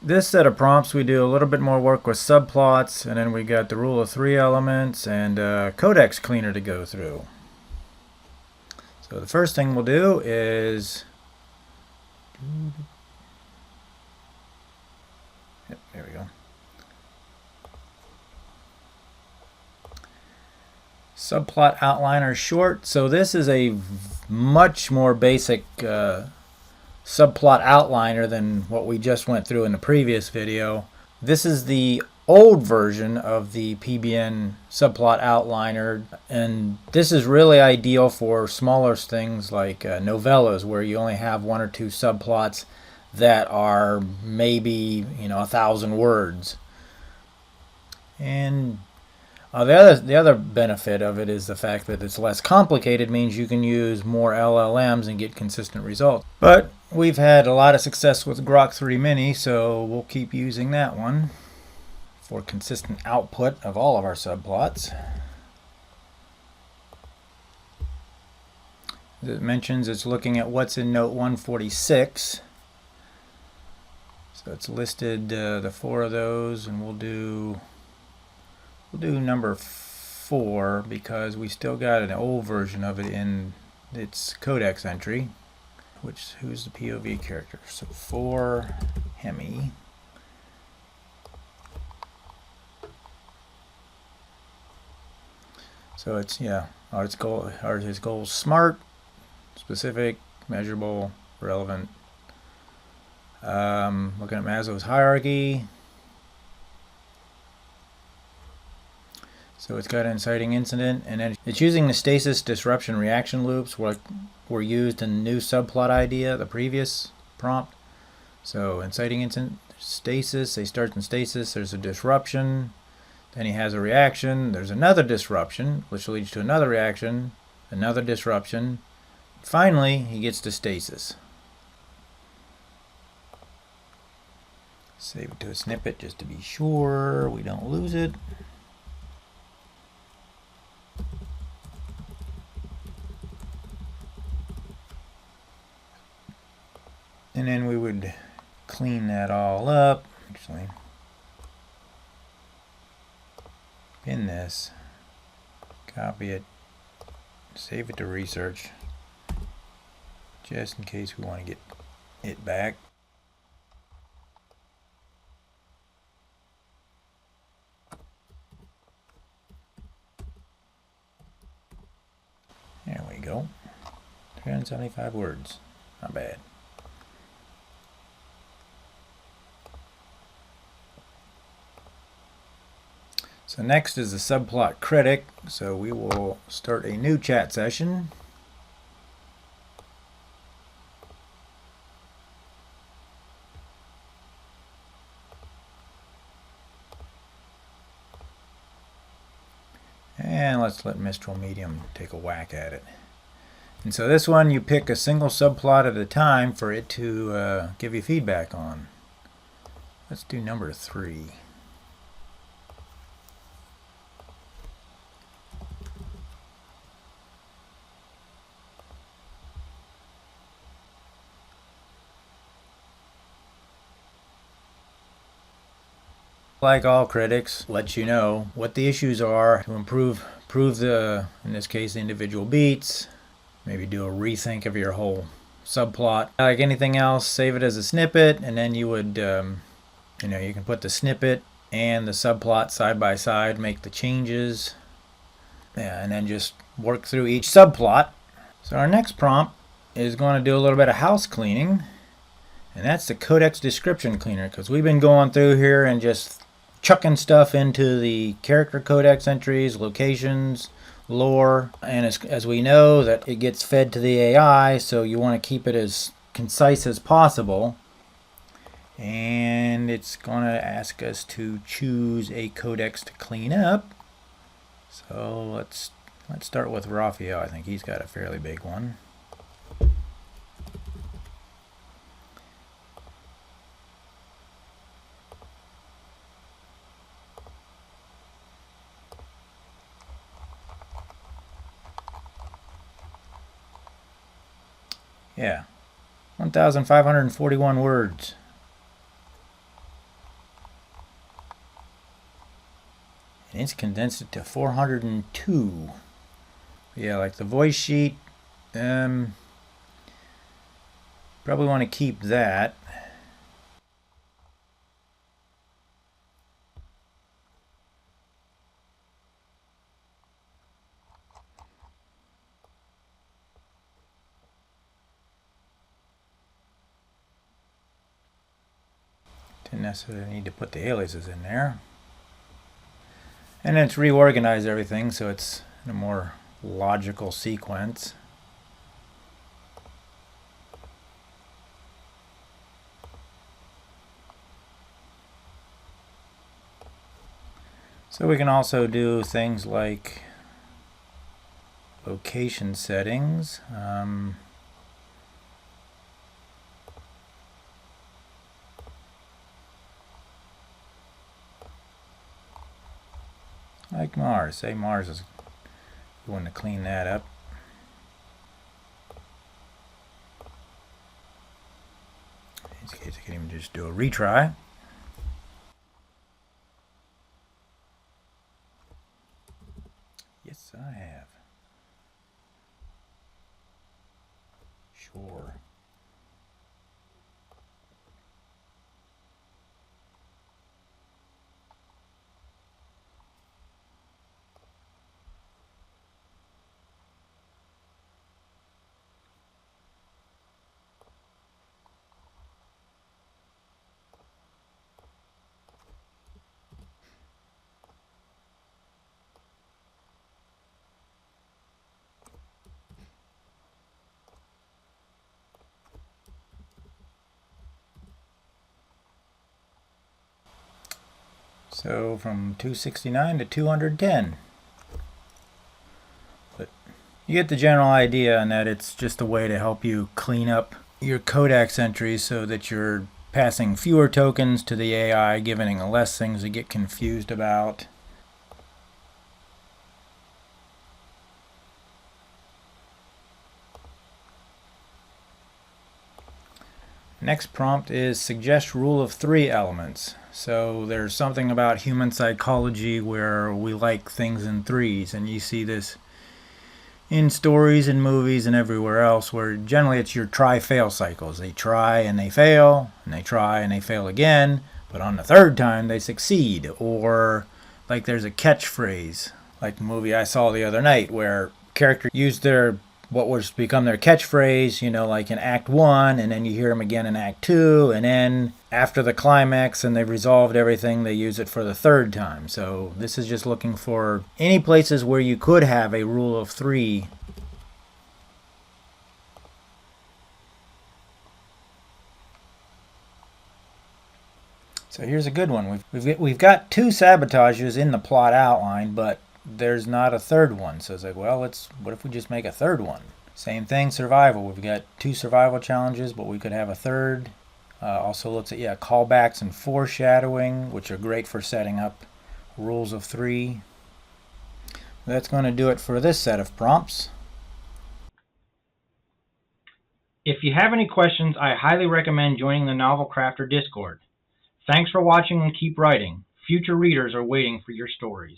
This set of prompts we do a little bit more work with subplots, and then we got the rule of 3 elements and Codex cleaner to go through. So the first thing we'll do is, yep, there we go. Subplot Outliner-Short. So this is a much more basic subplot outliner than what we just went through in the previous video. This is the old version of the PBN subplot outliner, and this is really ideal for smaller things like novellas where you only have 1 or 2 subplots that are maybe 1,000 words. And the other benefit of it is the fact that it's less complicated, means you can use more LLMs and get consistent results. But we've had a lot of success with Grok 3 Mini, so we'll keep using that one for consistent output of all of our subplots. As it mentions, it's looking at what's in note 146. So it's listed the 4 of those, and we'll do number 4 because we still got an old version of it in its Codex entry. Who's the POV character? So 4 Hemi. So it's his goal is smart, specific, measurable, relevant. Looking at Maslow's hierarchy. So it's got an inciting incident, and then it's using the stasis disruption reaction loops what were used in the new subplot idea, the previous prompt. So inciting incident, stasis, they start in stasis, there's a disruption, then he has a reaction, there's another disruption, which leads to another reaction, another disruption. Finally, he gets to stasis. Save it to a snippet just to be sure we don't lose it. And then we would clean that all up. Actually, pin this, copy it, save it to research, just in case we want to get it back. There we go. 375 words. Not bad. So next is the subplot critic. So we will start a new chat session. And let's let Mistral Medium take a whack at it. And so this one, you pick a single subplot at a time for it to give you feedback on. Let's do number 3. Like all critics, let you know what the issues are to improve the, in this case, the individual beats. Maybe do a rethink of your whole subplot. Like anything else, save it as a snippet, and then you would, you can put the snippet and the subplot side by side, make the changes, and then just work through each subplot. So our next prompt is going to do a little bit of house cleaning, and that's the Codex description cleaner, because we've been going through here and just chucking stuff into the character codex entries, locations, lore, and as we know that it gets fed to the AI, so you want to keep it as concise as possible. And it's going to ask us to choose a codex to clean up. So let's start with Raphael. I think he's got a fairly big one. Yeah, 1,541 words. And it's condensed it to 402. Yeah, like the voice sheet, probably want to keep that. Didn't necessarily need to put the aliases in there. And then it's reorganized everything so it's in a more logical sequence. So we can also do things like location settings. Like Mars. Say Mars is we want to clean that up. In this case, I can even just do a retry. Yes, I have. Sure. So from 269 to 210. But you get the general idea in that it's just a way to help you clean up your Codex entries so that you're passing fewer tokens to the AI, giving it less things to get confused about. Next prompt is suggest rule of 3 elements. So there's something about human psychology where we like things in threes, and you see this in stories and movies and everywhere else where generally it's your try-fail cycles. They try and they fail, and they try and they fail again, but on the third time they succeed. Or like there's a catchphrase, like the movie I saw the other night where character used their what was become their catchphrase, like in Act 1, and then you hear them again in Act 2, and then after the climax and they've resolved everything, they use it for the third time. So this is just looking for any places where you could have a rule of 3. So here's a good one. We've got 2 sabotages in the plot outline, but there's not a third one. So it's like, well, what if we just make a third one? Same thing, survival. We've got 2 survival challenges, but we could have a third. Also looks at, callbacks and foreshadowing, which are great for setting up rules of 3. That's going to do it for this set of prompts. If you have any questions, I highly recommend joining the Novel Crafter Discord. Thanks for watching and keep writing. Future readers are waiting for your stories.